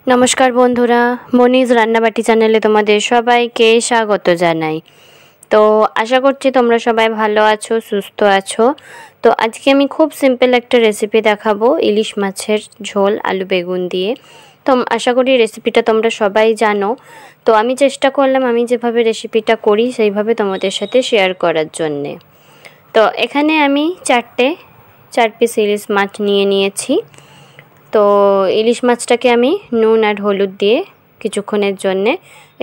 নমস্কার বন্ধুরা, মনিজ রান্নাবাটি চ্যানেলে তোমাদের সবাইকে স্বাগত জানাই। তো আশা করছি তোমরা সবাই ভালো আছো, সুস্থ আছো। তো আজকে আমি খুব সিম্পল একটা রেসিপি দেখাবো, ইলিশ মাছের ঝোল আলু বেগুন দিয়ে। তো আশা করি রেসিপিটা তোমরা সবাই জানো। তো আমি চেষ্টা করলাম আমি যেভাবে রেসিপিটা করি সেইভাবে তোমাদের সাথে শেয়ার করার জন্যে। তো এখানে আমি 4 পিস ইলিশ মাছ নিয়েছি। তো ইলিশ মাছটাকে আমি নুন আর হলুদ দিয়ে কিছুক্ষণের জন্য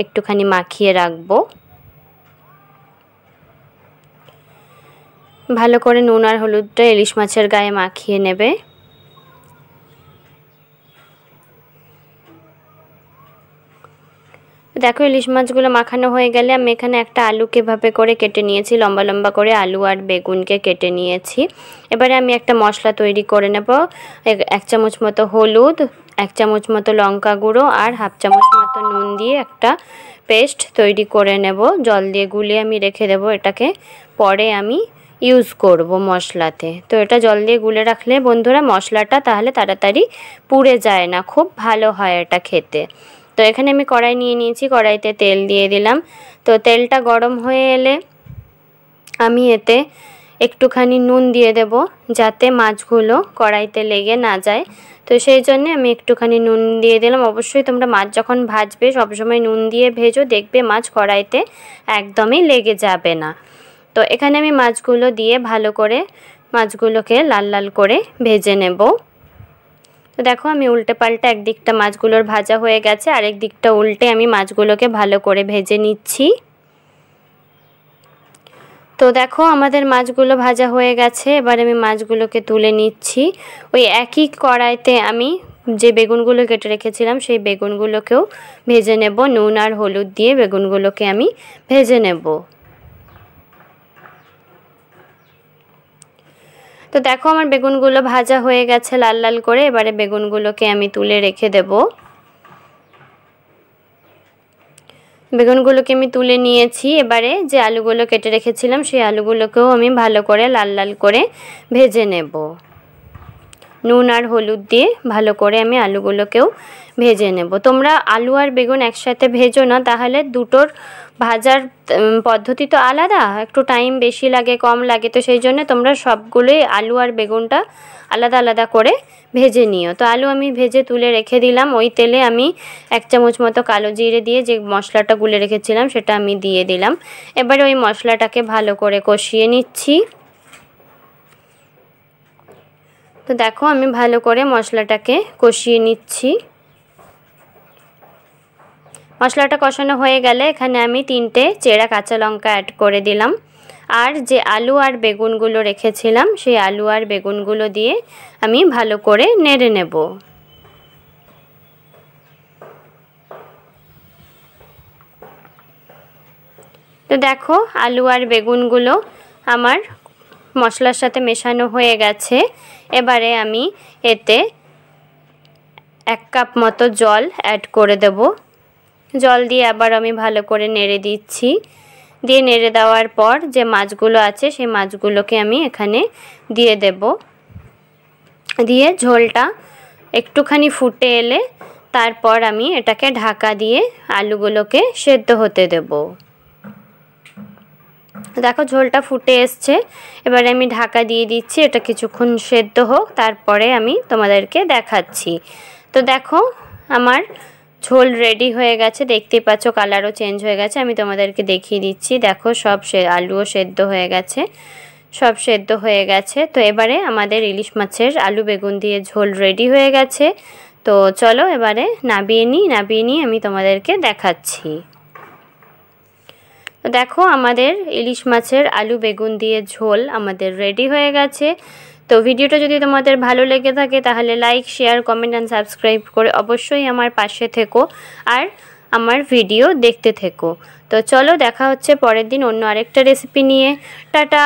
একটুখানি মাখিয়ে রাখবো। ভালো করে নুন আর হলুদটা ইলিশ মাছের গায়ে মাখিয়ে নেবে। দেখো ইলিশ মাছগুলো মাখানো হয়ে গেলে আমি এখানে একটা আলুকে ভাবে করে কেটে নিয়েছি, লম্বা লম্বা করে আলু আর বেগুনকে কেটে নিয়েছি। এবারে আমি একটা মশলা তৈরি করে নেব। 1 চামচ মতো হলুদ, 1 চামচ মতো লঙ্কা গুঁড়ো আর 1/2 চামচ মতো নুন দিয়ে একটা পেস্ট তৈরি করে নেব। জল দিয়ে গুলিয়ে আমি রেখে দেব, এটাকে পরে আমি ইউজ করব মশলাতে। তো এটা জল দিয়ে গুলে রাখলে বন্ধুরা মশলাটা তাহলে তাড়াতাড়ি পুড়ে যায় না, খুব ভালো হয় এটা খেতে। তো এখানে আমি কড়াই নিয়ে নিয়েছি, কড়াইতে তেল দিয়ে দিলাম। তো তেলটা গরম হয়ে এলে আমি এতে একটুখানি নুন দিয়ে দেব, যাতে মাছগুলো কড়াইতে লেগে না যায়। তো সেই জন্য আমি একটুখানি নুন দিয়ে দিলাম। অবশ্যই তোমরা মাছ যখন ভাজবে সবসময় নুন দিয়ে ভেজো, দেখবে মাছ কড়াইতে একদমই লেগে যাবে না। তো এখানে আমি মাছগুলো দিয়ে ভালো করে মাছগুলোকে লাল লাল করে ভেজে নেব। তো দেখো আমি উল্টে পাল্টে একদিকটা মাছগুলোর ভাজা হয়ে গেছে, আরেক দিকটা উল্টে আমি মাছগুলোকে ভালো করে ভেজে নিচ্ছি। তো দেখো আমাদের মাছগুলো ভাজা হয়ে গেছে, এবার আমি মাছগুলোকে তুলে নিচ্ছি। ওই একই কড়াইতে আমি যে বেগুনগুলো কেটে রেখেছিলাম সেই বেগুনগুলোকেও ভেজে নেব। নুন আর হলুদ দিয়ে বেগুনগুলোকে আমি ভেজে নেব। তো দেখো আমার বেগুনগুলো ভাজা হয়ে গেছে লাল লাল করে। এবারে বেগুনগুলোকে আমি তুলে রেখে দেব। বেগুনগুলোকে আমি তুলে নিয়েছি। এবারে যে আলুগুলো কেটে রেখেছিলাম সেই আলুগুলোকেও আমি ভালো করে লাল লাল করে ভেজে নেব। নুন আর হলুদ দিয়ে ভালো করে আমি আলুগুলোকেও ভেজে নেব। তোমরা আলু আর বেগুন একসাথে ভেজো না, তাহলে দুটোর ভাজার পদ্ধতি তো আলাদা, একটু টাইম বেশি লাগে কম লাগে। তো সেই জন্য তোমরা সবগুলোই আলু আর বেগুনটা আলাদা আলাদা করে ভেজে নিও। তো আলু আমি ভেজে তুলে রেখে দিলাম। ওই তেলে আমি 1 চামচ মতো কালো জিরে দিয়ে যে মশলাটা গুলে রেখেছিলাম সেটা আমি দিয়ে দিলাম। এবারে ওই মশলাটাকে ভালো করে কষিয়ে নিচ্ছি। তো দেখো আমি ভালো করে মশলাটাকে কষিয়ে নিচ্ছি। মশলাটা কষানো হয়ে গেলে এখানে আমি 3টে চেরা কাঁচা লঙ্কা অ্যাড করে দিলাম। আর যে আলু আর বেগুনগুলো রেখেছিলাম সেই আলু আর বেগুনগুলো দিয়ে আমি ভালো করে নেড়ে নেব। তো দেখো আলু আর বেগুনগুলো আমার মশলার সাথে মেশানো হয়ে গেছে। এবারে আমি এতে 1 কাপ মতো জল অ্যাড করে দেব। জল দিয়ে আবার আমি ভালো করে নেড়ে দিচ্ছি। দিয়ে নেড়ে দেওয়ার পর যে মাছগুলো আছে সেই মাছগুলোকে আমি এখানে দিয়ে দেব। দিয়ে ঝোলটা একটুখানি ফুটে এলে তারপর আমি এটাকে ঢাকা দিয়ে আলুগুলোকে সেদ্ধ হতে দেব। দেখো ঝোলটা ফুটে এসছে, এবারে আমি ঢাকা দিয়ে দিচ্ছি, এটা কিছুক্ষণ সেদ্ধ হোক, তারপরে আমি তোমাদেরকে দেখাচ্ছি। তো দেখো আমার ঝোল রেডি হয়ে গেছে, দেখতেই পাচ্ছ কালারও চেঞ্জ হয়ে গেছে। আমি তোমাদেরকে দেখিয়ে দিচ্ছি, দেখো সব আলুও সেদ্ধ হয়ে গেছে, সব সেদ্ধ হয়ে গেছে। তো এবারে আমাদের ইলিশ মাছের আলু বেগুন দিয়ে ঝোল রেডি হয়ে গেছে। তো চলো এবারে নামিয়ে নিয়ে আমি তোমাদেরকে দেখাচ্ছি। তো দেখো আমাদের ইলিশ মাছের আলু বেগুন দিয়ে ঝোল আমাদের রেডি হয়ে গেছে। তো ভিডিওটা যদি তোমাদের ভালো লেগে থাকে তাহলে like, share, comment and subscribe করে অবশ্যই আমার পাশে থেকো আর আমার ভিডিও দেখতে থেকো। তো চলো দেখা হচ্ছে পরের দিন অন্য আরেকটা রেসিপি নিয়ে। টাটা।